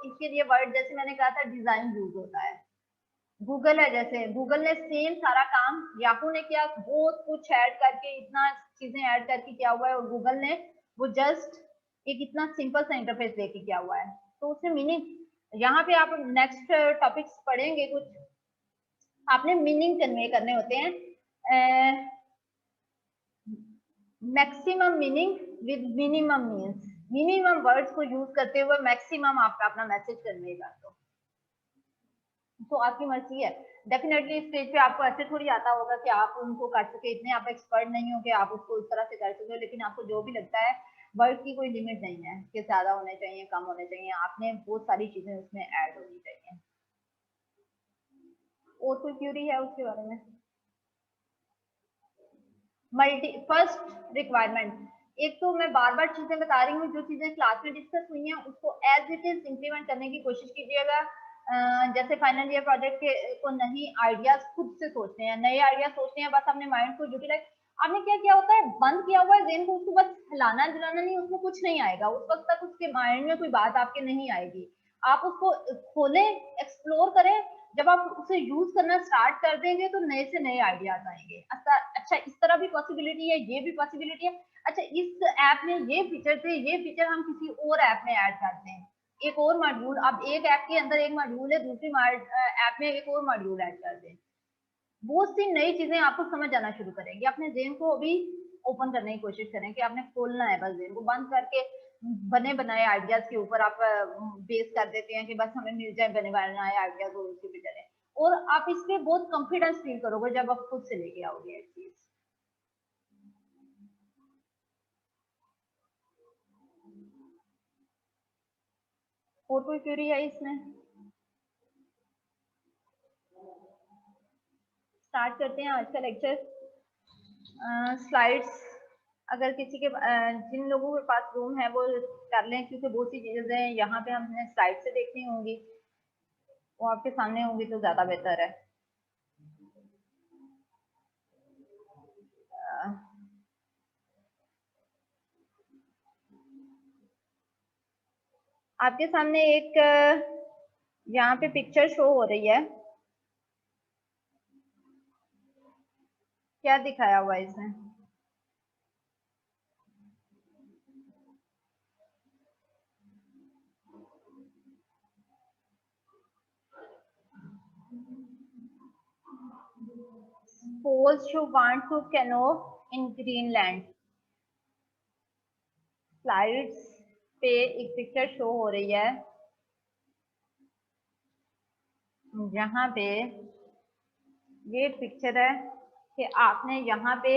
इसके लिए वर्ड जैसे मैंने कहा था डिजाइन यूज होता है। गूगल है, जैसे गूगल ने सेम सारा काम याहू ने किया, बहुत कुछ ऐड करके, इतना चीजें ऐड करके किया हुआ है, और गूगल ने वो जस्ट एक इतना सिंपल सा इंटरफेस लेके किया हुआ है। तो उसमें मीनिंग यहाँ पे आप नेक्स्ट टॉपिक्स पढ़ेंगे कुछ, आपने मीनिंग कन्वे करने होते हैं। Maximum meaning with minimum means, minimum words को यूज करते हुए मैक्सिमम आपका अपना मैसेज कन्वे कर दो। तो आपकी मर्जी है। डेफिनेटली इस स्टेज पे आपको ऐसे थोड़ी आता होगा कि आप उनको कर सके, इतने आप एक्सपर्ट नहीं हो कि आप उसको उस तरह से कर सके, लेकिन आपको जो भी लगता है वर्ड की कोई लिमिट नहीं है कि ज्यादा होने चाहिए कम होने चाहिए, आपने बहुत सारी चीजें उसमें ऐड होनी चाहिए। और कोई क्यूरी है उसके बारे में? फर्स्ट रिक्वायरमेंट, एक तो मैं बार बार चीजें बता रही हूँ, जो चीजें क्लास में डिस्कस हुई हैं उसको एज इट इज इम्प्लीमेंट करने की कोशिश कीजिएगा। जैसे फाइनल ईयर प्रोजेक्ट को नहीं आइडियाज खुद से सोचते हैं, नए आइडियाज सोचते हैं, बस अपने माइंड को यूटिलाइज, आपने क्या किया होता है, बंद किया हुआ है ब्रेन को, उसको बस हिलाना जलाना नहीं, उसमें कुछ नहीं आएगा, उस वक्त तक उसके माइंड में कोई बात आपके नहीं आएगी। आप उसको खोलें, एक्सप्लोर करें, जब आप उसे यूज करना स्टार्ट कर देंगे तो नए से नए आइडियाज आएंगे। अच्छा इस तरह भी पॉसिबिलिटी है, ये भी पॉसिबिलिटी है, अच्छा इस ऐप में ये फीचर थे, ये फीचर हम किसी और ऐप में ऐड करते हैं, एक और मॉड्यूल, अब एक ऐप के अंदर एक मॉड्यूल है, दूसरी ऐप में एक और मॉड्यूल ऐड कर दें, बहुत सी नई चीजें आपको समझ आना शुरू करेंगी। अपने ब्रेन को अभी ओपन करने की कोशिश करें कि आपने खोलना है, बस ब्रेन को बंद करके बने बनाए आइडियाज के ऊपर आप बेस कर देते हैं कि बस हमें मिल जाए बने बनाए आइडियाज और उसी पे चले, और आप इस पे बहुत कॉन्फिडेंस फील करोगे जब आप खुद से लेके आओगे ये चीज। और कोई क्वेरी है इसमें? स्टार्ट करते हैं आज का लेक्चर। स्लाइड्स अगर किसी के जिन लोगों के पास रूम है वो कर लें, क्योंकि बहुत सी चीजें यहाँ पे हमने स्लाइड से देखनी होंगी, वो आपके सामने होंगी तो ज्यादा बेहतर है। आपके सामने एक यहाँ पे पिक्चर शो हो रही है, क्या दिखाया हुआ है इसमें? Suppose you want to canoe in Greenland. Slides पे एक पिक्चर शो हो रही है, यहाँ पे ये पिक्चर है कि आपने यहाँ पे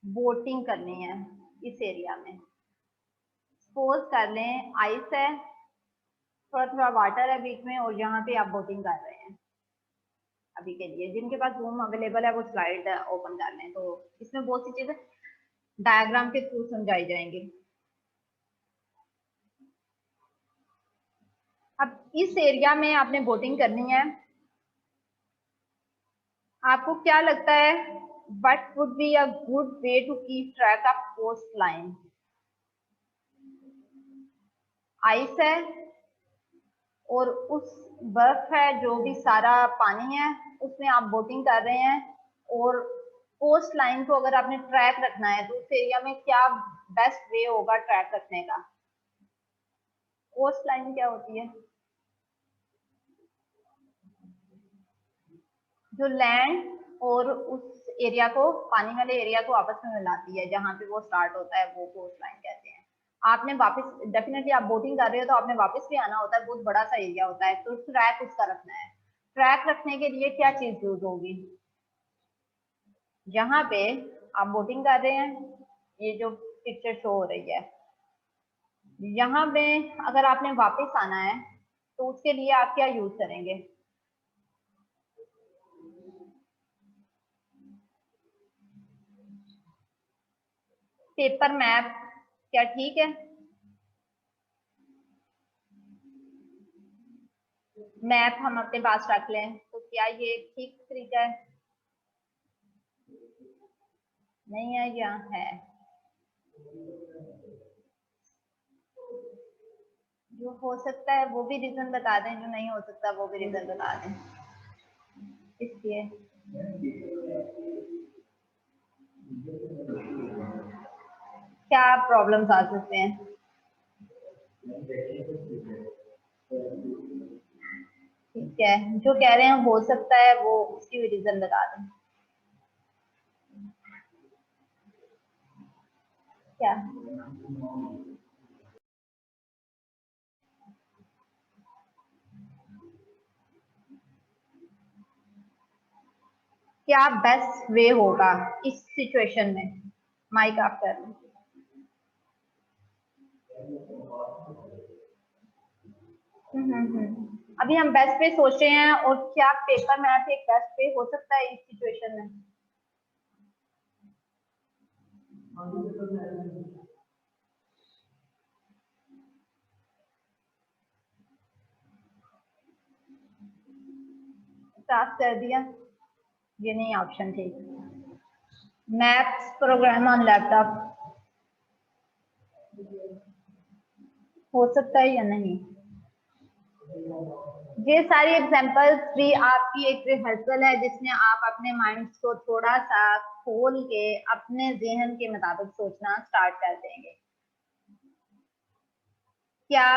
बोटिंग करनी है इस एरिया में। सपोज कर लें आइस है, थोड़ा थोड़ा वाटर है बीच में, और यहाँ पे आप बोटिंग कर रहे हैं। अभी के लिए जिनके पास रूम अवेलेबल है वो स्लाइड ओपन कर लें, तो इसमें बहुत सी चीजें डायग्राम के थ्रू समझाई जाएंगी। अब इस एरिया में आपने बोटिंग करनी है, आपको क्या लगता है what would be a good way to keep track of coast line? Ice है और उस बर्फ है, जो भी सारा पानी है उसमें आप बोटिंग कर रहे हैं, और कोस्ट लाइन को अगर आपने ट्रैक रखना है तो उस एरिया में क्या बेस्ट वे होगा ट्रैक रखने का? कोस्ट लाइन क्या होती है? जो लैंड और उस एरिया को, पानी वाले एरिया को आपस में मिलाती है, जहां पे वो स्टार्ट होता है वो कोस्ट लाइन कहते हैं। आपने वापस डेफिनेटली आप बोटिंग कर रहे हो तो आपने वापस भी आना होता है, बहुत बड़ा सा एरिया होता है, तो ट्रैक उसका रखना है। ट्रैक रखने के लिए क्या चीज यूज होगी? यहाँ पे आप बोटिंग कर रहे हैं, ये जो पिक्चर शो हो रही है, यहाँ पे अगर आपने वापस आना है तो उसके लिए आप क्या यूज करेंगे? पेपर मैप, क्या ठीक है? मैप हम अपने पास रख लें तो क्या ये ठीक तरीका है? नहीं है या है? जो हो सकता है वो भी रीजन बता दें, जो नहीं हो सकता वो भी रीजन बता दें। इसलिए क्या प्रॉब्लम्स आ सकते हैं? ठीक है, जो कह रहे हैं हो सकता है वो उसकी भी रीजन बता दें। क्या क्या बेस्ट वे होगा इस सिचुएशन में? माइक आप कर लें। अभी हम बेस्ट पे सोच रहे हैं, और क्या पेपर मैथ एक बेस्ट पे हो सकता है इस सिचुएशन में? स्टार्ट कर दिया, ये नहीं ऑप्शन थी। मैथ्स प्रोग्राम ऑन लैपटॉप हो सकता है या नहीं? ये सारी एग्जांपल्स भी आपकी एक रिहर्सल है, जिसमें आप अपने माइंड्स को थोड़ा सा खोल के अपने ज़हन के मुताबिक सोचना स्टार्ट कर देंगे। क्या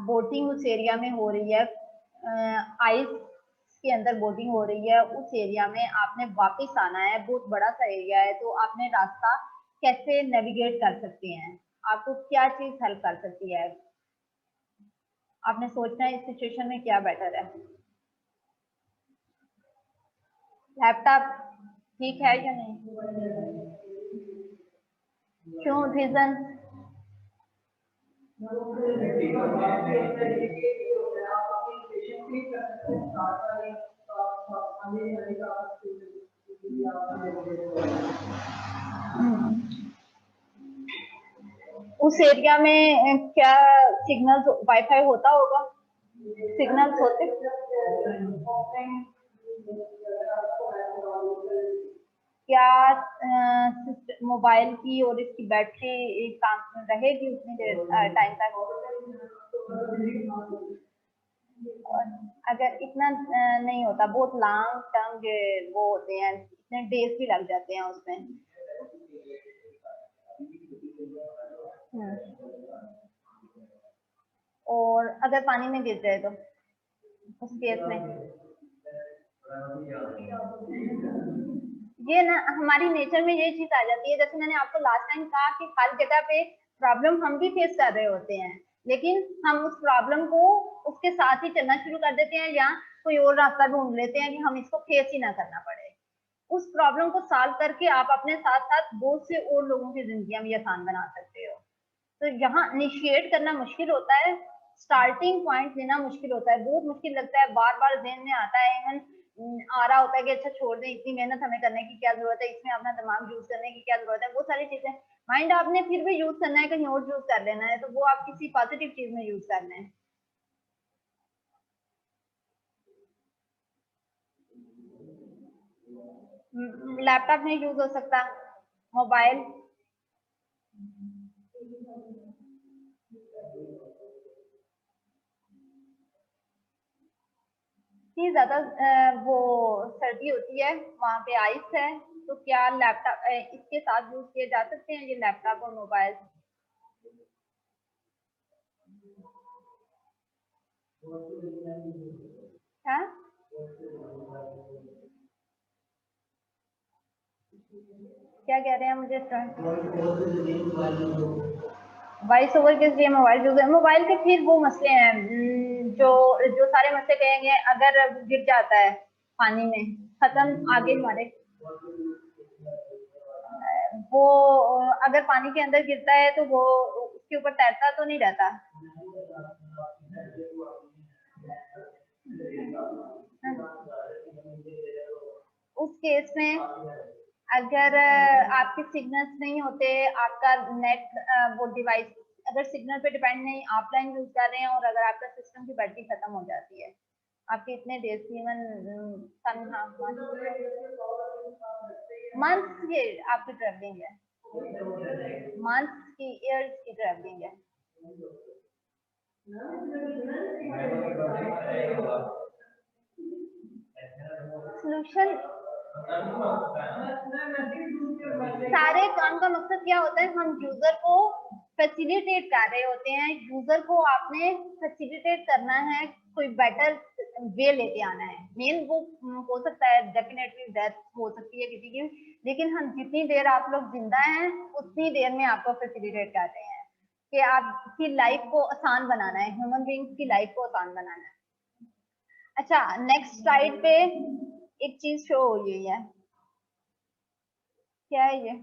बोटिंग उस एरिया में हो रही है, आइस के अंदर बोटिंग हो रही है, उस एरिया में आपने वापस आना है, बहुत बड़ा सा एरिया है, तो आपने रास्ता कैसे नेविगेट कर सकते हैं? आपको क्या चीज हेल्प कर सकती है? आपने सोचना है इस सिचुएशन में क्या बेटर है। लैपटॉप ठीक है या नहीं? क्यों, रीजन? उस एरिया में क्या सिग्नल वाईफाई होता होगा? सिग्नल्स होते? क्या मोबाइल की और इसकी बैटरी काम रहेगी उतनी देर टाइम तक? अगर इतना नहीं होता, बहुत लॉन्ग टर्म जो वो होते हैं, इतने डेज भी लग जाते हैं उसमें। और अगर पानी में गिर जाए तो उस केस में ये ना हमारी नेचर में ये चीज आ जाती है, जैसे मैंने आपको लास्ट टाइम कहा कि हर जगह पे प्रॉब्लम हम भी फेस कर रहे होते हैं, लेकिन हम उस प्रॉब्लम को उसके साथ ही चलना शुरू कर देते हैं, या कोई और रास्ता ढूंढ लेते हैं कि हम इसको फेस ही ना करना पड़े। उस प्रॉब्लम को सॉल्व करके आप अपने साथ साथ बहुत से और लोगों की जिंदगियां भी आसान बना सकते हो। तो यहाँ इनिशिएट करना मुश्किल होता है, स्टार्टिंग पॉइंट लेना मुश्किल होता है, बहुत मुश्किल लगता है, बार बार ज़हन में आता है, इवन आ रहा होता है कि अच्छा छोड़ दें, इतनी मेहनत हमें करने की क्या जरूरत है, इसमें अपना दिमाग यूज करने की क्या जरूरत है, वो सारी चीजें माइंड आपने फिर भी यूज करना है, कहीं और यूज कर लेना है, तो वो आप किसी पॉजिटिव चीज में यूज करना है। लैपटॉप नहीं यूज हो सकता, मोबाइल ही ज्यादा वो सर्दी होती है, वहां पे आइस है, तो क्या लैपटॉप इसके साथ यूज किए जा सकते हैं, ये लैपटॉप और मोबाइल? हाँ, क्या कह रहे हैं मुझे? वॉइस ओवर के लिए मोबाइल यूज है, मोबाइल के फिर वो मसले हैं, जो जो सारे मसले कहेंगे, अगर गिर जाता है पानी में, खत्म आगे हमारे। वो अगर पानी के अंदर गिरता है तो वो उसके ऊपर तैरता तो नहीं रहता। उस केस में अगर आपके सिग्नल्स नहीं होते, आपका नेट वो डिवाइस अगर सिग्नल पे डिपेंड नहीं, ऑफलाइन यूज कर रहे हैं, और अगर आपका सिस्टम की बैटरी खत्म हो जाती है, आपके इतने डेज की इवन मंथ्स की आपकी ट्रेवलिंग है, मंथ्स की ईयर्स की ट्रेवलिंग है, सोल्यूशन, सारे काम का मकसद क्या होता है, हम यूजर को फैसिलिटेट कर रहे होते हैं, यूजर को आपने फैसिलिटेट करना है, कोई बेटर वे लेके आना है। मेन वो हो सकता है डेफिनेटली डेथ हो सकती है किसी की, लेकिन हम जितनी देर आप लोग जिंदा हैं उतनी देर में आपको फैसिलिटेट कर रहे हैं कि आपकी लाइफ को आसान बनाना है, ह्यूमन बीइंग्स की लाइफ को आसान बनाना है। अच्छा, नेक्स्ट स्लाइड पे एक चीज शो हो रही है, क्या है ये?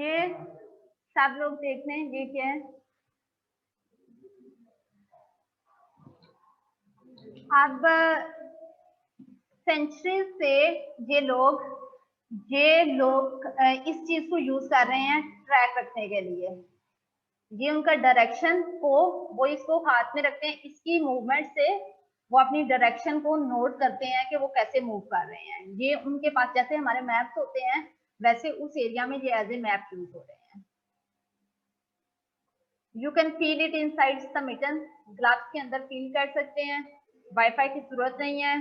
ये सब लोग देख लें, ये क्या है? अब सेंचुरीज से ये लोग इस चीज को यूज कर रहे हैं ट्रैक रखने के लिए। ये उनका डायरेक्शन को, वो इसको हाथ में रखते हैं, इसकी मूवमेंट से वो अपनी डायरेक्शन को नोट करते हैं कि वो कैसे मूव कर रहे हैं। ये उनके पास जैसे हमारे मैप्स होते हैं वैसे उस एरिया में ये एज ए मैप यूज हो रहे हैं। You can feel it inside the mitten, glass के अंदर फील कर सकते हैं। वाईफाई की जरूरत नहीं है।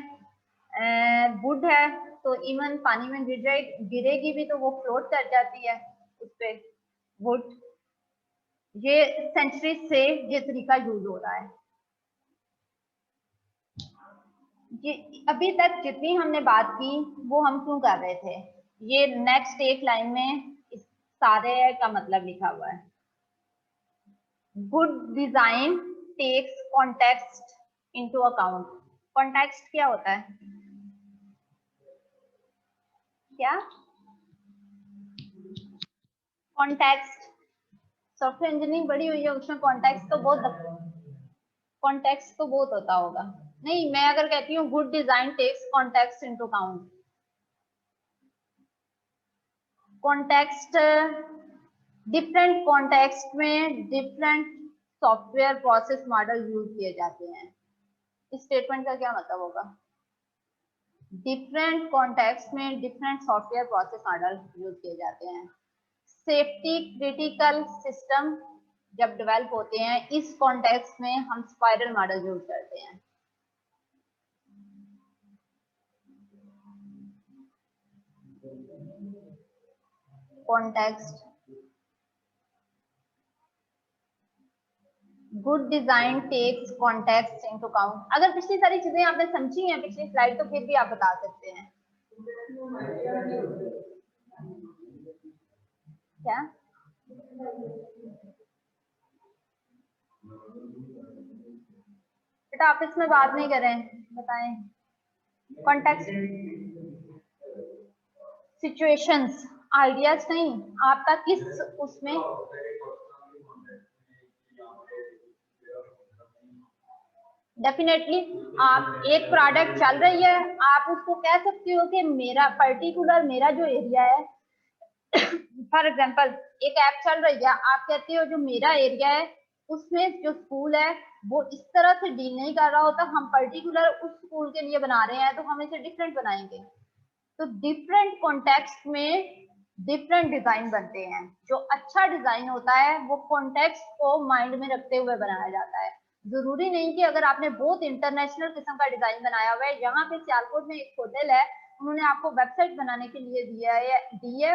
वुड है तो इवन पानी में गिरेगी भी तो वो फ्लोट कर जाती है उस पे वुड। ये सेंचुरी से ये तरीका यूज हो रहा है। ये अभी तक जितनी हमने बात की वो हम क्यों कर रहे थे? ये नेक्स्ट एक लाइन में इस सारे का मतलब लिखा हुआ है। Good design takes context into account. Context क्या होता है? क्या कॉन्टेक्स्ट? सॉफ्टवेयर इंजीनियरिंग बड़ी हुई है, उसमें कॉन्टेक्स्ट तो बहुत होता होगा। नहीं, मैं अगर कहती हूँ good design takes context into account, context different context में different software process model use किए जाते हैं। इस स्टेटमेंट का क्या मतलब होगा? डिफरेंट कॉन्टेक्स्ट में different software process model use किए जाते हैं। सेफ्टी क्रिटिकल सिस्टम जब डेवलप होते हैं इस कॉन्टेक्स्ट में हम स्पाइरल मॉडल यूज करते हैं। Context good design takes context into account. अगर पिछली सारी चीजें आपने समझी हैं पिछली स्लाइड तो फिर भी आप बता सकते हैं। क्या बेटा आप इसमें बात नहीं करें, बताएं। कॉन्टेक्स्ट सिचुएशंस, आइडियाज नहीं आपका किस उसमें। डेफिनेटली आप एक प्रोडक्ट चल रही है, आप उसको कह सकते हो कि मेरा पर्टिकुलर मेरा जो एरिया है फॉर एग्जांपल एक ऐप चल रही है, आप कहते हो जो मेरा एरिया है उसमें जो स्कूल है वो इस तरह से डील नहीं कर रहा होता, हम पर्टिकुलर उस स्कूल के लिए बना रहे हैं तो हम इसे डिफरेंट बनाएंगे। तो डिफरेंट कॉन्टेक्स्ट में डिफरेंट डिजाइन बनते हैं। जो अच्छा डिजाइन होता है वो कॉन्टेक्स्ट को माइंड में रखते हुए बनाया जाता है। जरूरी नहीं कि अगर आपने बहुत इंटरनेशनल किस्म का डिजाइन बनाया हुआ है, यहाँ पे सियालकोट में एक होटल है, उन्होंने आपको वेबसाइट बनाने के लिए दी है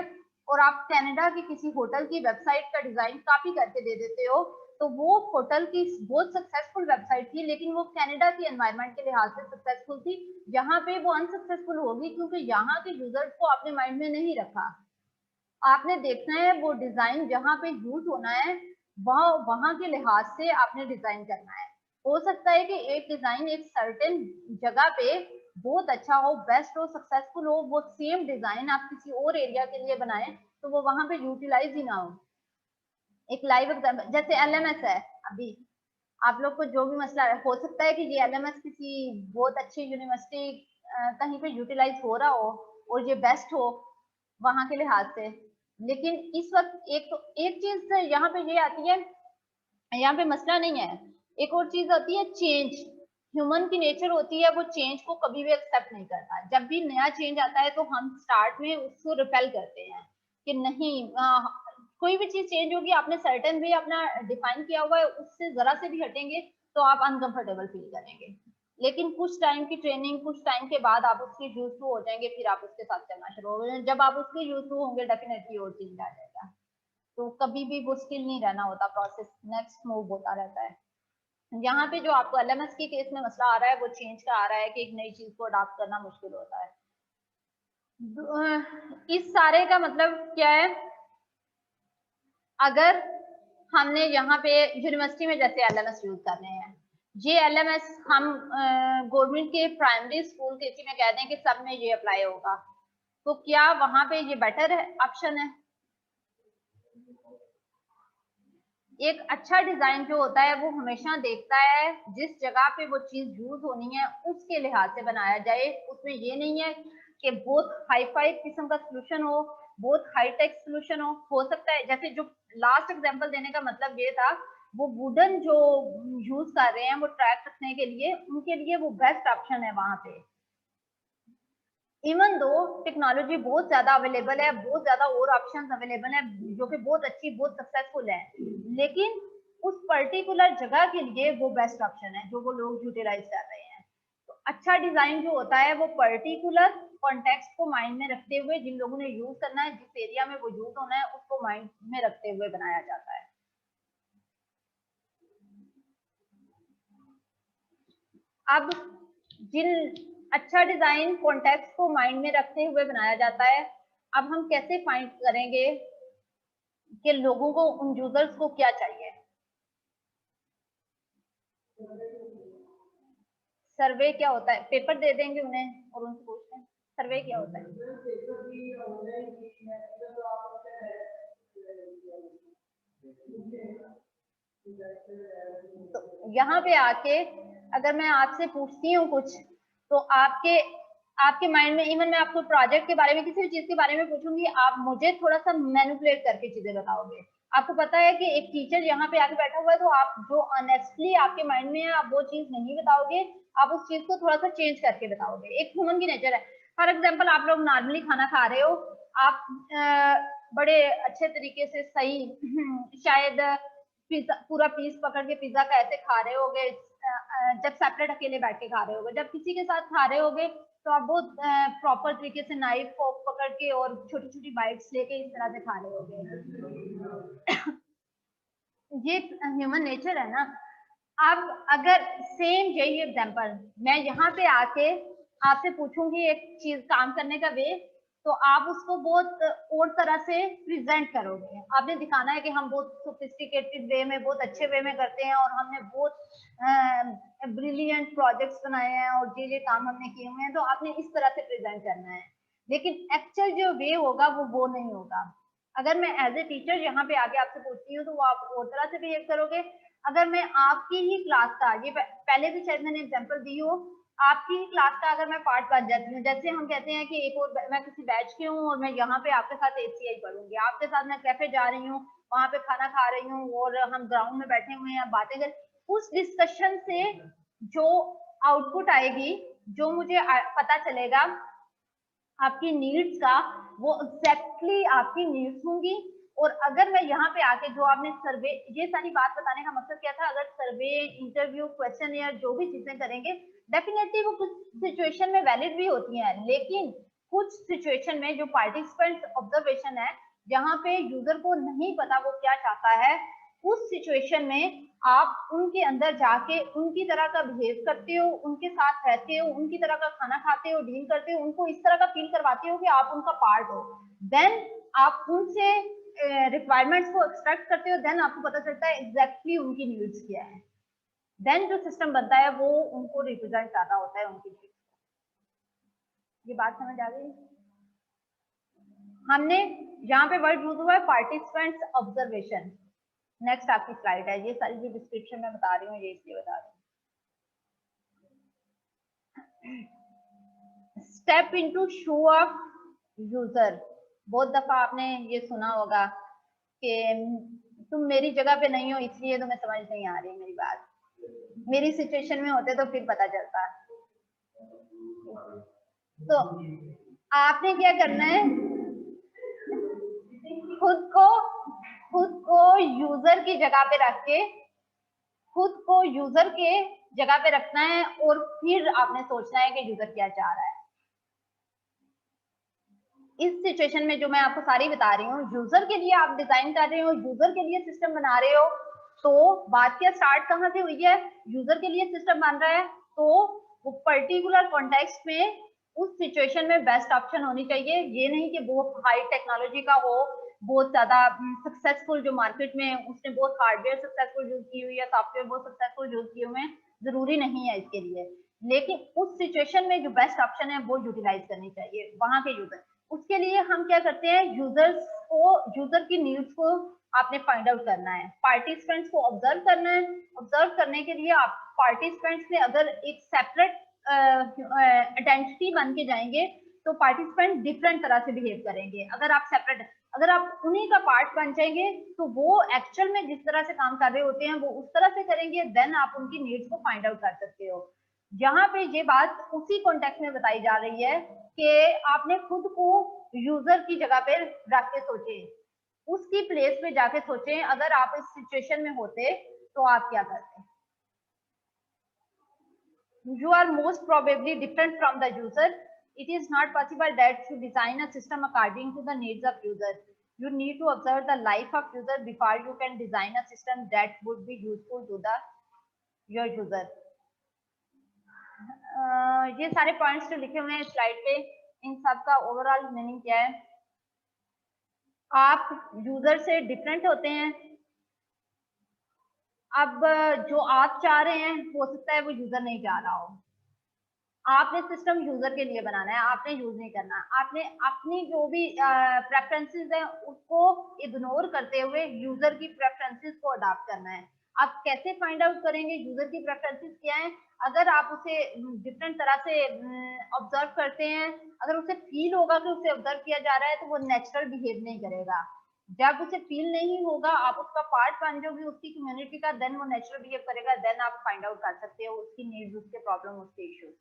और आप कनाडा की किसी होटल की वेबसाइट का डिजाइन कॉपी करके दे देते हो, तो वो होटल की बहुत सक्सेसफुल वेबसाइट थी लेकिन वो कनाडा की एनवायरनमेंट के लिहाज से सक्सेसफुल थी। यहाँ पे वो अनसक्सेसफुल होगी क्योंकि यहाँ के यूजर्स को आपने माइंड में नहीं रखा। आपने देखना है वो डिजाइन जहाँ पे यूज होना है वहां के लिहाज से आपने डिजाइन करना है। हो सकता है कि एक डिजाइन एक सर्टेन जगह पे बहुत अच्छा हो, बेस्ट हो, सक्सेसफुल हो, वो सेम डिजाइन आप किसी और एरिया के लिए बनाएं तो वो वहां पे यूटिलाइज ही ना हो। एक लाइव एग्जाम्पल जैसे एलएमएस है, अभी आप लोग को जो भी मसला है, हो सकता है कि ये एलएमएस किसी बहुत अच्छी यूनिवर्सिटी कहीं पे यूटिलाइज हो रहा हो और ये बेस्ट हो वहां के लिहाज से, लेकिन इस वक्त एक चीज यहाँ पे ये आती है, यहाँ पे मसला नहीं है। एक और चीज होती है चेंज। ह्यूमन की नेचर होती है वो चेंज को कभी भी एक्सेप्ट नहीं करता। जब भी नया चेंज आता है तो हम स्टार्ट में उसको रिपेल करते हैं, कि नहीं कोई भी चीज चेंज होगी, आपने सर्टेन वे अपना डिफाइन किया हुआ है, उससे जरा से भी हटेंगे तो आप अनकंफर्टेबल फील करेंगे। लेकिन कुछ टाइम की ट्रेनिंग, कुछ टाइम के बाद आप उसके यूज टू हो जाएंगे, फिर आप उसके साथ चलना शुरू हो। जब आप उसके यूज टू होंगे डेफिनेटली वो चेंज आ जाएगा। तो कभी भी वो स्किल नहीं रहना होता, प्रोसेस नेक्स्ट मूव होता रहता है। यहाँ पे जो आपको एलएमएस के केस में मसला आ रहा है वो चेंज का आ रहा है कि एक नई चीज को अडॉप्ट करना मुश्किल होता है। इस सारे का मतलब क्या है, अगर हमने यहाँ पे यूनिवर्सिटी में जैसे एलएमएस यूज कर रहे हैं, ये एलएमएस हम गवर्नमेंट के प्राइमरी स्कूल के में कह दें कि सब में ये अप्लाई होगा, तो क्या वहां पे ये बेटर ऑप्शन है? एक अच्छा डिजाइन जो होता है वो हमेशा देखता है जिस जगह पे वो चीज यूज होनी है उसके लिहाज से बनाया जाए। उसमें ये नहीं है कि बहुत हाई फाई किस्म का सोल्यूशन हो, बहुत हाई टेक सोल्यूशन हो सकता है। जैसे जो लास्ट एग्जांपल देने का मतलब ये था, वो वुडन जो यूज कर रहे हैं वो ट्रैक रखने के लिए, उनके लिए वो बेस्ट ऑप्शन है वहां पे। इवन दो टेक्नोलॉजी बहुत ज्यादा अवेलेबल है, बहुत ज्यादा और ऑप्शंस अवेलेबल है जो कि बहुत अच्छी, बहुत सक्सेसफुल है, लेकिन उस पर्टिकुलर जगह के लिए वो बेस्ट ऑप्शन है जो वो लोग यूटिलाइज कर रहे हैं। तो अच्छा डिजाइन जो होता है वो पर्टिकुलर कॉन्टेक्स्ट को माइंड में रखते हुए, जिन लोगों ने यूज करना है, जिस एरिया में वो यूज होना है, उसको माइंड में रखते हुए बनाया जाता है। अब जिन अच्छा डिजाइन कॉन्टेक्स्ट को माइंड में रखते हुए बनाया जाता है, अब हम कैसे फाइंड करेंगे कि लोगों को, उन यूजर्स को क्या चाहिए? सर्वे क्या होता है? पेपर दे देंगे उन्हें और उनसे पूछते हैं सर्वे क्या होता है। तो यहाँ पे आके अगर मैं आपसे पूछती हूँ कुछ, तो आपके आपके माइंड में, इवन मैं आपको प्रोजेक्ट के बारे में, किसी भी चीज के बारे में पूछूंगी, आप मुझे थोड़ा सा मैनिपुलेट करके चीजें बताओगे। आपको पता है कि एक टीचर यहाँ पे आके बैठा हुआ है, तो आप जो ऑनेस्टली आपके माइंड में है आप वो चीज नहीं बताओगे, आप उस चीज को थोड़ा सा चेंज करके बताओगे। एक ह्यूमन की नेचर है। फॉर एग्जाम्पल, आप लोग नॉर्मली खाना खा रहे हो, आप बड़े अच्छे तरीके से सही शायद पिज्जा, पूरा पीस पकड़ के पिज्जा का ऐसे खा रहे होगे, जब सेपरेट अकेले बैठ के खा रहे होगे। जब किसी के साथ खा रहे होगे तो आप बहुत प्रॉपर तरीके से नाइफ फोक पकड़ के और छोटी छोटी बाइट्स लेके इस तरह से खा रहे होगे। ये ह्यूमन नेचर है ना। अब अगर सेम यही एग्जांपल मैं यहाँ पे आके आपसे पूछूंगी एक चीज काम करने का वे, तो आप उसको बहुत और तरह से प्रेजेंट करोगे। आपने दिखाना है कि हम बहुत सोफिस्टिकेटेड वे में, बहुत अच्छे वे में करते हैं और हमने बहुत ब्रिलियंट प्रोजेक्ट्स बनाए हैं और ये काम हमने किए हुए हैं, तो आपने इस तरह से प्रेजेंट करना है। लेकिन एक्चुअल जो वे होगा वो नहीं होगा। अगर मैं एज ए टीचर यहाँ पे आके आपसे पूछती हूँ तो वो आप और तरह से बिहेव करोगे। अगर मैं आपकी ही क्लास का, ये पहले भी शायद मैंने एग्जांपल दी हो, आपकी ही क्लास का अगर मैं पार्ट बन जाती हूँ, जैसे हम कहते हैं कि एक और मैं किसी बैच की हूँ और मैं यहाँ पे आपके साथ एसीआई पढ़ूंगी, आपके साथ मैं कैफे जा रही हूँ, वहां पे खाना खा रही हूँ और हम ग्राउंड में बैठे हुए हैं, बातें कर, उस डिस्कशन से जो आउटपुट आएगी, जो मुझे पता चलेगा आपकी नीड्स का, वो एग्जैक्टली आपकी नीड्स होंगी। और अगर मैं यहाँ पे आके जो आपने सर्वे, ये सारी बात बताने का मकसद क्या था, अगर सर्वे, इंटरव्यू, क्वेश्चन या जो भी चीजें करेंगे, डेफिनेटली वो कुछ सिचुएशन में वैलिड भी होती हैं, लेकिन कुछ सिचुएशन में जो पार्टिसिपेंट ऑब्जर्वेशन है, जहाँ पे यूजर को नहीं पता वो क्या चाहता है, उस सिचुएशन में आप उनके अंदर जाके उनकी तरह का बिहेव करते हो, उनके साथ रहते हो, उनकी तरह का खाना खाते हो, डील करते हो, उनको इस तरह का फील करवाते हो कि आप उनका पार्ट हो। देन आप उनसे रिक्वायरमेंट्स को एक्सट्रैक्ट करते हो, देन आपको पता चलता है एग्जैक्टली उनकी नीड्स क्या है। देन जो सिस्टम बनता है वो उनको रिप्रेजेंट करना होता है उनकी नीड्स। ये बात समझ आ गई? हमने यहाँ पे वर्ड यूज हुआ है पार्टिसिपेंट्स ऑब्जर्वेशन। नेक्स्ट आपकी स्लाइड है, ये सारी जो डिस्क्रिप्शन में बता रही हूँ ये इसलिए बता रही हूँ। Step into shoe of user. बहुत दफा आपने ये सुना होगा कि तुम मेरी जगह पे नहीं हो इसलिए तुम्हें समझ नहीं आ रही मेरी बात, मेरी सिचुएशन में होते तो फिर पता चलता। तो आपने क्या करना है, खुद को यूजर की जगह पे रख के, खुद को यूजर के जगह पे रखना है और फिर आपने सोचना है कि यूजर क्या चाह रहा है। इस सिचुएशन में जो मैं आपको सारी बता रही हूँ, यूजर के लिए आप डिजाइन कर रहे हो, यूजर के लिए सिस्टम बना रहे हो, तो बात क्या स्टार्ट कहाँ से हुई है? यूजर के लिए सिस्टम बन रहा है तो वो पर्टिकुलर कॉन्टेक्स्ट में उस सिचुएशन में बेस्ट ऑप्शन होनी चाहिए। ये नहीं कि बहुत हाई टेक्नोलॉजी का हो, बहुत ज्यादा सक्सेसफुल, जो मार्केट में उसने बहुत हार्डवेयर सक्सेसफुल यूज की हुई है, सॉफ्टवेयर बहुत सक्सेसफुल यूज किए हुए हैं, जरूरी नहीं है इसके लिए, लेकिन उस सिचुएशन में जो बेस्ट ऑप्शन है वो यूटिलाइज करनी चाहिए वहां के यूजर। उसके लिए हम क्या करते हैं, यूजर की नीड्स को आपने फाइंड आउट करना है, पार्टिसिपेंट्स को ऑब्जर्व करना है। ऑब्जर्व करने के लिए आप पार्टिसिपेंट्स में अगर एक सेपरेट आइडेंटिटी बन के जाएंगे तो पार्टिसिपेंट डिफरेंट तरह से बिहेव करेंगे। अगर आप उन्हीं का पार्ट बन जाएंगे तो वो एक्चुअल में जिस तरह से काम कर रहे होते हैं वो उस तरह से करेंगे, देन आप उनकी नीड्स को फाइंड आउट कर सकते हो। यहाँ पे ये बात उसी कॉन्टेक्स्ट में बताई जा रही है कि आपने खुद को यूजर की जगह पे रख के सोचे, उसकी प्लेस पे जाके सोचे, अगर आप इस सिचुएशन में होते तो आप क्या करते? You are most probably different from the user. It is not possible that to design a system according to the needs of user. You need to observe the life of user before you can design a system that would be useful to your user. ये सारे points जो लिखे हुए हैं slide पे, इन सब का overall meaning क्या है? आप यूजर से डिफरेंट होते हैं। अब जो आप चाह रहे हैं हो सकता है वो यूजर नहीं चाह रहा हो। आपने सिस्टम यूजर के लिए बनाना है, आपने यूज नहीं करना। आपने अपनी जो भी प्रेफरेंसेस हैं उसको इग्नोर करते हुए यूजर की प्रेफरेंसेस को अडॉप्ट करना है। आप कैसे फाइंड आउट करेंगे यूजर की प्रेफरेंसेस क्या है? अगर आप उसे डिफरेंट तरह से ऑब्जर्व करते हैं, अगर उसे फील होगा कि उसे ऑब्जर्व किया जा रहा है तो वो नेचुरल बिहेव नहीं करेगा। जब उसे फील नहीं होगा, आप उसका पार्ट बन जाओगे उसकी कम्युनिटी का, देन वो नेचुरल बिहेव करेगा, देन आप फाइंड आउट कर सकते हो उसकी नीड्स, उसके प्रॉब्लम, उसके इश्यूज।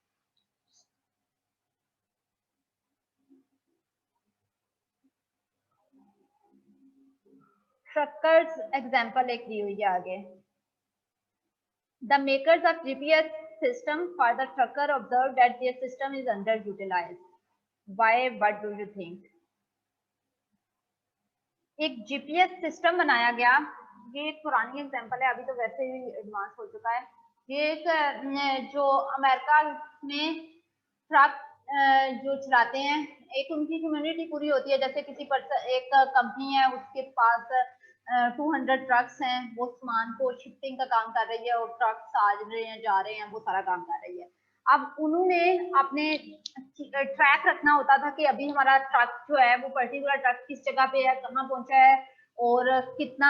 ट्रकर्स एग्जाम्पल एक दी हुई है आगे। The makers of GPS system for the trucker observe that their system is underutilised. Why, what do you think? एक जीपीएस सिस्टम बनाया गया, ये एक पुरानी एग्जाम्पल है, अभी तो वैसे ही एडवांस हो चुका है। ये एक जो अमेरिका में ट्रक जो चलाते हैं, एक उनकी कम्युनिटी पूरी होती है, जैसे किसी एक कंपनी है उसके पास 200 ट्रक्स हैं, वो सामान को शिफ्टिंग का काम कर रही है और ट्रक्स आ रहे हैं जा रहे हैं, वो सारा काम कर रही है। अब उन्होंने अपने ट्रैक रखना होता था कि अभी हमारा ट्रक जो है वो पर्टिकुलर ट्रक किस जगह पे है, कहाँ पहुंचा है और कितना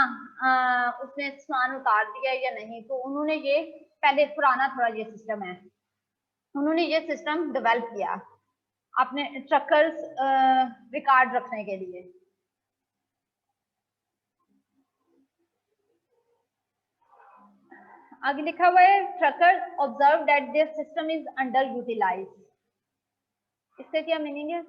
उसने सामान उतार दिया है या नहीं। तो उन्होंने ये पहले पुराना थोड़ा ये सिस्टम है, उन्होंने ये सिस्टम डेवलप किया अपने ट्रकर्स रिकॉर्ड रखने के लिए। आगे लिखा हुआ है truckers observe that their system is under utilise. इसका क्या मीनिंग है?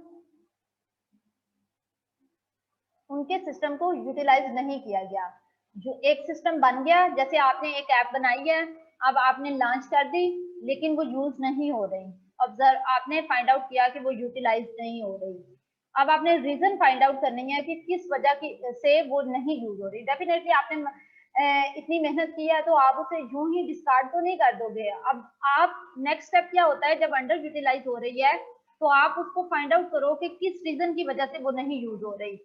उनके सिस्टम को यूटिलाइज नहीं किया गया। जो एक सिस्टम बन गया, जैसे आपने एक ऐप बनाई है, अब आपने लॉन्च कर दी लेकिन वो यूज नहीं हो रही, ऑब्जर्व आपने फाइंड आउट किया कि वो यूटिलाइज नहीं हो रही। अब आपने रीजन फाइंड आउट करनी है कि किस वजह की से वो नहीं यूज हो रही। डेफिनेटली आपने इतनी मेहनत की है तो आप उसे यूं ही डिस्कार्ड तो नहीं कर दोगे। अब आप नेक्स्ट स्टेप क्या होता है, जब अंडर यूटिलाइज हो रही है तो आप उसको फाइंड आउट करो कि किस रीजन की वजह से वो नहीं यूज हो रही,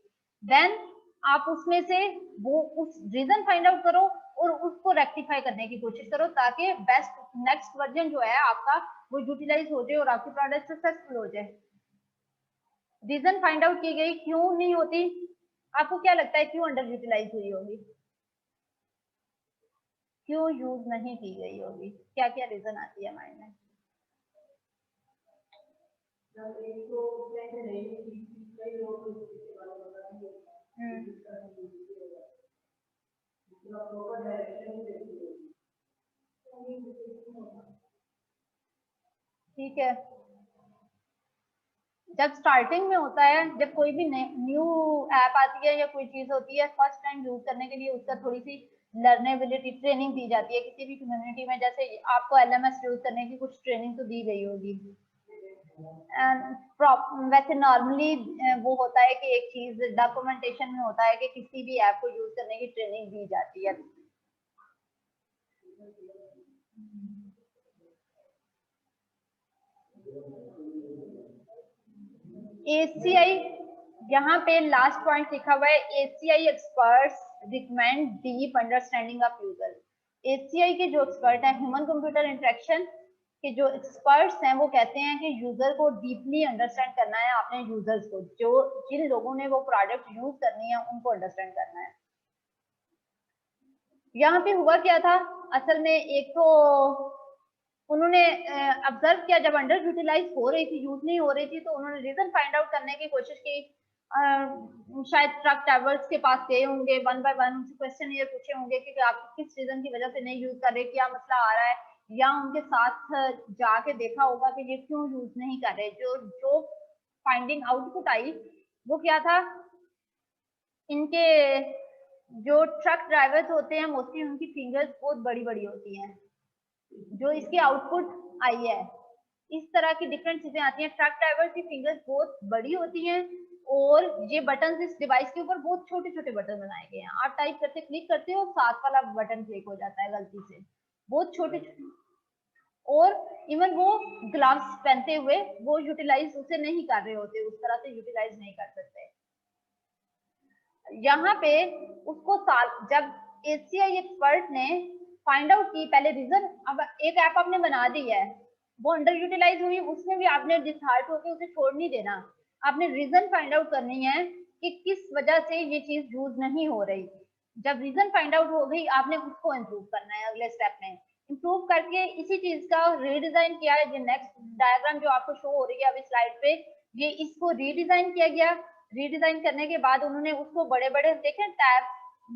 देन आप उसमें से वो उस रीजन फाइंड आउट करो और उसको रेक्टिफाई करने की कोशिश करो ताकि बेस्ट नेक्स्ट वर्जन जो है आपका वो यूटिलाइज हो जाए और आपकी प्रोडक्ट सक्सेसफुल हो जाए। रीजन फाइंड आउट की गई, क्यों नहीं होती? आपको क्या लगता है क्यों अंडर यूटिलाइज हुई होगी, क्यों यूज नहीं की गई होगी? क्या क्या रीजन आती है माइंड में? ठीक है, जब स्टार्टिंग में होता है, जब कोई भी न्यू ऐप आती है या कोई चीज होती है, फर्स्ट टाइम यूज करने के लिए उसका थोड़ी सी लर्नेबिलिटी ट्रेनिंग दी जाती है किसी भी कम्युनिटी में। जैसे आपको एलएमएस यूज करने की कुछ ट्रेनिंग तो दी गई होगी। वैसे नॉर्मली वो होता है कि एक चीज डॉक्यूमेंटेशन में होता है कि किसी भी ऐप को यूज करने की ट्रेनिंग दी जाती है। ACI, यहाँ पे लास्ट पॉइंट लिखा हुआ है, ACI experts recommend deep understanding of user. ACI के जो एक्सपर्ट हैं, ह्यूमन कंप्यूटर इंटरेक्शन के जो एक्सपर्ट्स हैं, वो कहते हैं कि यूजर को डीपली अंडरस्टैंड करना है, अपने यूजर्स को, जो जिन लोगों ने वो प्रोडक्ट यूज करनी है उनको अंडरस्टैंड करना है। यहाँ पे हुआ क्या था असल में, एक तो उन्होंने ऑब्जर्व किया, जब अंडर यूटिलाइज हो रही थी, यूज नहीं हो रही थी, तो उन्होंने रीजन फाइंड आउट करने की कोशिश की। शायद ट्रक ड्राइवर्स के पास गए होंगे, वन बाय वन उनसे क्वेश्चन ये पूछे होंगे कि आप किस रीजन की वजह से नहीं यूज कर रहे, क्या मसला आ रहा है, या उनके साथ जाके देखा होगा कि ये क्यों यूज नहीं कर रहे। जो फाइंडिंग आउटपुट आई वो क्या था, इनके जो ट्रक ड्राइवर्स होते हैं मोस्टली उनकी फिंगर्स बहुत बड़ी बड़ी होती हैं। जो इसकी आउटपुट आई है, इस तरह की डिफरेंट चीजें आती हैं। ट्रक ड्राइवर की फिंगर्स बहुत बड़ी होती हैं और ये बटन इस डिवाइस के ऊपर बहुत छोटे छोटे बटन बनाए गए हैं। आप टाइप करते क्लिक करते हो, साथ वाला बटन क्लिक हो जाता है गलती से, बहुत छोटे छोटे। और इवन वो ग्लव्स पहनते हुए वो यूटिलाइज उसे नहीं कर रहे होते, उस तरह से यूटिलाइज नहीं कर सकते। यहाँ पे उसको जब ACI एक्सपर्ट ने फाइंड आउट की पहले रीजन, अब एक ऐप आपने बना दी है, वो अंडर यूटिलाइज हुई, उसमें भी आपने डिसहार्ट होकर उसे छोड़ नहीं देना, आपने रीजन फाइंड आउट करनी है कि किस वजह से ये चीज यूज नहीं हो रही। जब रीजन फाइंड आउट हो गई, आपने उसको इम्प्रूव करना है। अगले स्टेप में इम्प्रूव करके इसी चीज का रीडिजाइन किया है। ये नेक्स्ट डायग्राम जो आपको शो हो रही है अभी स्लाइड पे, ये इसको रीडिजाइन किया गया। रीडिजाइन करने के बाद उन्होंने उसको बड़े बड़े देखें टैब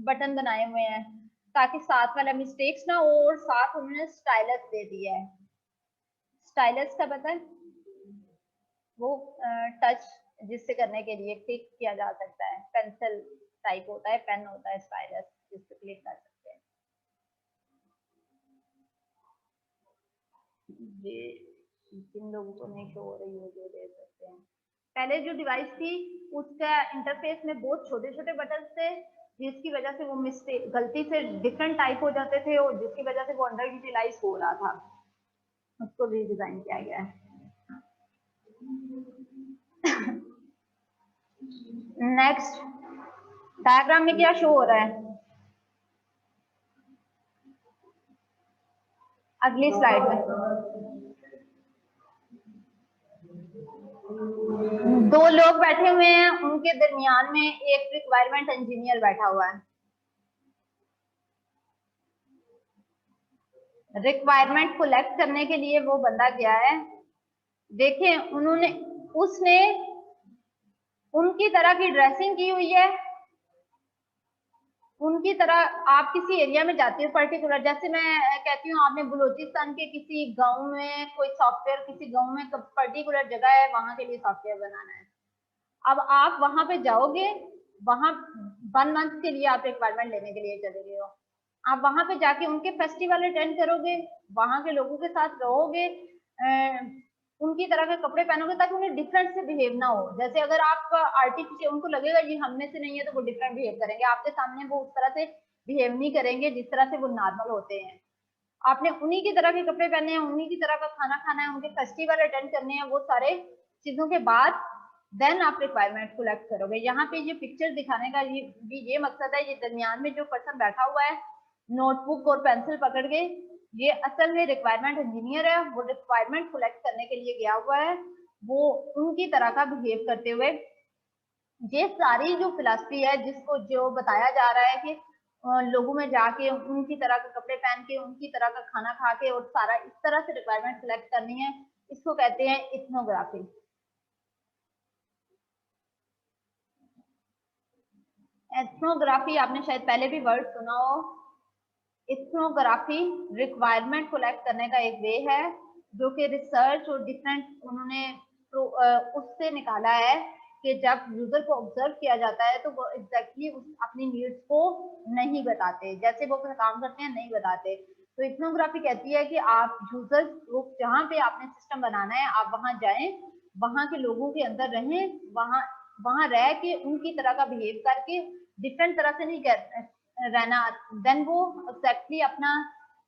बटन बनाए हुए हैं ताकि साथ वाला मिस्टेक्स ना हो, और साथ उन्होंने स्टाइलस दे दिया है। स्टाइलस का पता है, वो टच जिससे करने के लिए क्लिक किया जा सकता है, पेंसिल टाइप होता है, पेन होता है, स्टाइलस जिससे क्लिक कर सकते हैं। ये जिन लोगों को नहीं शो हो रही है वो देख सकते हैं। पहले जो डिवाइस थी उसका इंटरफेस में बहुत छोटे छोटे बटन थे, जिसकी वजह से वो मिस्टेक गलती से डिफरेंट टाइप हो जाते थे और जिसकी वजह से वो अंडर यूटिलाइज हो रहा था। उसको रीडिजाइन किया गया है। नेक्स्ट डायग्राम में क्या शो हो रहा है, अगली स्लाइड में दो लोग बैठे हुए हैं, उनके दरमियान में एक रिक्वायरमेंट इंजीनियर बैठा हुआ है। रिक्वायरमेंट कलेक्ट करने के लिए वो बंदा गया है। देखें उसने उनकी तरह की ड्रेसिंग की हुई है, उनकी तरह। आप किसी एरिया में जाते हो पर्टिकुलर, जैसे मैं कहती हूँ आपने बलूचिस्तान के किसी गांव में कोई सॉफ्टवेयर, किसी गांव में पर्टिकुलर जगह है, वहां के लिए सॉफ्टवेयर बनाना है। अब आप वहां पे जाओगे, वहां 1 मंथ के लिए आप रिक्वायरमेंट लेने के लिए चले गए हो। आप वहां पे जाके उनके फेस्टिवल अटेंड करोगे, वहां के लोगों के साथ रहोगे, उनकी तरह के कपड़े पहनोगे ताकि उन्हें डिफरेंट से बिहेव ना हो। जैसे अगर आप आर्टिफिशियल, उनको लगेगा ये हम में से नहीं है तो वो डिफरेंट बिहेव करेंगे, आपके सामने वो उस तरह से बिहेव नहीं करेंगे जिस तरह से वो नॉर्मल होते हैं। आपने उन्हीं की तरह के कपड़े पहने हैं, उन्हीं की तरह का खाना खाना है, उनके फेस्टिवल अटेंड करने हैं, वो सारे चीजों के बाद देन आप रिक्वायरमेंट कलेक्ट करोगे। यहाँ पे ये पिक्चर दिखाने का ये मकसद है। ये दरमियान में जो पर्सन बैठा हुआ है नोटबुक और पेंसिल पकड़ के, ये असल में रिक्वायरमेंट इंजीनियर है। वो रिक्वायरमेंट कलेक्ट करने के लिए गया हुआ है, वो उनकी तरह का बिहेव करते हुए। ये सारी जो फिलॉसफी है जिसको जो बताया जा रहा है कि लोगों में जाके उनकी तरह के कपड़े पहन के, उनकी तरह का खाना खा के और सारा इस तरह से रिक्वायरमेंट सिलेक्ट करनी है, इसको कहते हैं इथनोग्राफी। एथनोग्राफी आपने शायद पहले भी वर्ड सुना हो। इथनोग्राफी रिक्वायरमेंट कलेक्ट करने का एक वे है जो कि रिसर्च और डिफरेंट उन्होंने उससे निकाला है कि जब यूजर को ऑब्जर्व किया जाता है तो वो एग्जैक्टली अपनी नीड्स को नहीं बताते, जैसे वो अपना काम करते हैं नहीं बताते। तो इथनोग्राफी कहती है कि आप यूजर ग्रुप जहाँ पे आपने सिस्टम बनाना है आप वहां जाएं, वहां के लोगों के अंदर रहें, वहां रह के उनकी तरह का बिहेव करके, डिफरेंट तरह से नहीं रहना, देन वो एग्जैक्टली अपना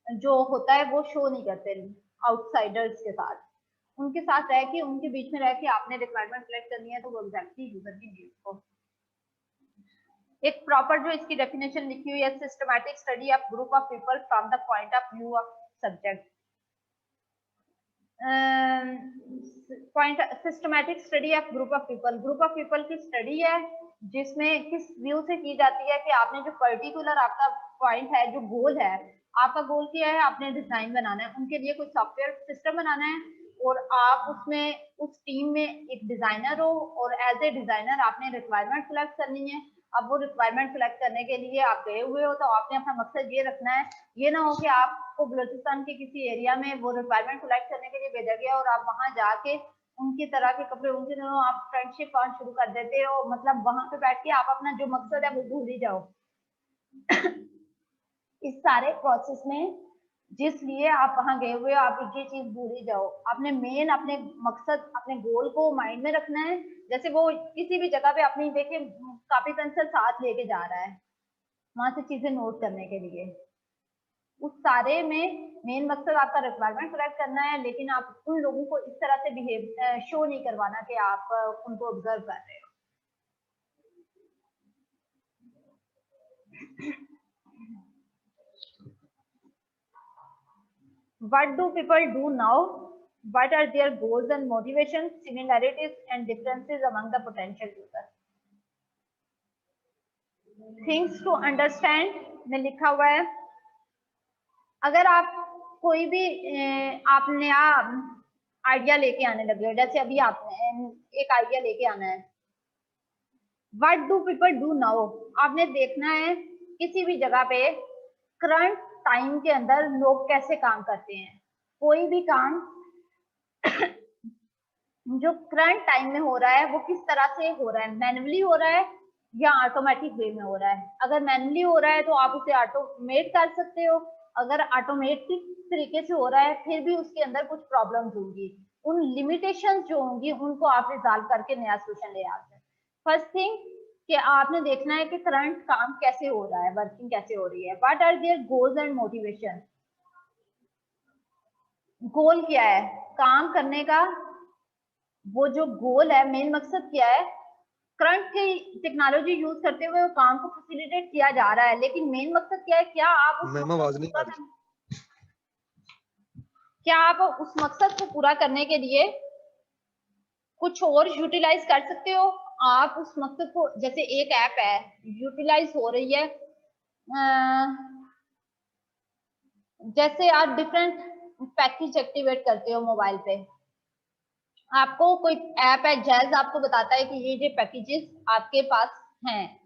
जो होता है वो शो नहीं करते आउटसाइडर्स के साथ। उनके साथ रह के, उनके बीच में रह के आपने रिक्वायरमेंट कलेक्ट करनी है तो वो एग्जैक्टली यूजर की नीड्स को। एक प्रॉपर जो इसकी डेफिनेशन लिखी हुई है, systematic study of group of people from the point of view of subject. Point systematic study of group of people, group of people की स्टडी है जिसमें किस व्यू से की जाती है कि आपने जो पर्टिकुलर आपका पॉइंट है, जो गोल है, आपका गोल क्या है, आपने डिजाइन बनाना है, उनके लिए कोई सॉफ्टवेयर सिस्टम बनाना है और आप उसमें उस टीम में एक डिजाइनर हो और एज ए डिजाइनर आपने रिक्वायरमेंट सेलेक्ट करनी है। अब वो रिक्वायरमेंट सेलेक्ट करने के लिए आप गए हुए हो तो आपने अपना मकसद ये रखना है, ये ना हो कि आपको बलूचिस्तान के किसी एरिया में वो रिक्वायरमेंट सेलेक्ट करने के लिए भेजा गया और आप वहां जाके उनकी तरह के कपड़े, उनके दोनों आप फ्रेंडशिप पाना शुरू कर देते हो, मतलब वहां पे बैठ के आप अपना जो मकसद है वो भूल ही जाओ। इस सारे प्रोसेस में जिस लिए आप वहां गए हुए हो आप ये चीज भूल ही जाओ, आपने मेन अपने मकसद, अपने गोल को माइंड में रखना है। जैसे वो किसी भी जगह पे अपनी देखिए कॉपी पेंसिल साथ लेके जा रहा है वहां से चीजें नोट करने के लिए, उस सारे में मेन मकसद आपका रिक्वायरमेंट सेलेक्ट करना है, लेकिन आप उन लोगों को इस तरह से बिहेव शो नहीं करवाना कि आप उनको ऑब्जर्व कर रहे हो। What do people do now? What are their goals and motivations, similarities and differences among the potential users? Things to understand में लिखा हुआ है, अगर आप कोई भी आप नया आइडिया लेके आने लगे हो, जैसे अभी आपने एक आइडिया लेके आना है, what do people do now, आपने देखना है किसी भी जगह पे करंट टाइम के अंदर लोग कैसे काम करते हैं। कोई भी काम जो करंट टाइम में हो रहा है वो किस तरह से हो रहा है, मैनुअली हो रहा है या ऑटोमेटिक वे में हो रहा है। अगर मैनुअली हो रहा है तो आप उसे ऑटोमेट कर सकते हो, अगर ऑटोमेटिक तरीके से हो रहा है फिर भी उसके अंदर कुछ प्रॉब्लम्स होंगी, उन लिमिटेशंस जो होंगी उनको आप रिजॉल्व करके नया सोल्यूशन ले आते हैं। फर्स्ट थिंग कि आपने देखना है कि करंट काम कैसे हो रहा है, वर्किंग कैसे हो रही है। What are their goals and motivation, goal क्या है काम करने का, वो जो गोल है मेन मकसद क्या है, करंट की टेक्नोलॉजी यूज करते हुए काम को फैसिलिटेट किया जा रहा है, लेकिन मेन मकसद क्या है, क्या आप उस मकसद को पूरा करने के लिए कुछ और यूटिलाइज कर सकते हो। आप उस मकसद को, जैसे एक ऐप है यूटिलाइज हो रही है, जैसे आप डिफरेंट पैकेज एक्टिवेट करते हो मोबाइल पे, आपको कोई ऐप है जैज आपको बताता है कि ये पैकेजेस आपके पास हैं,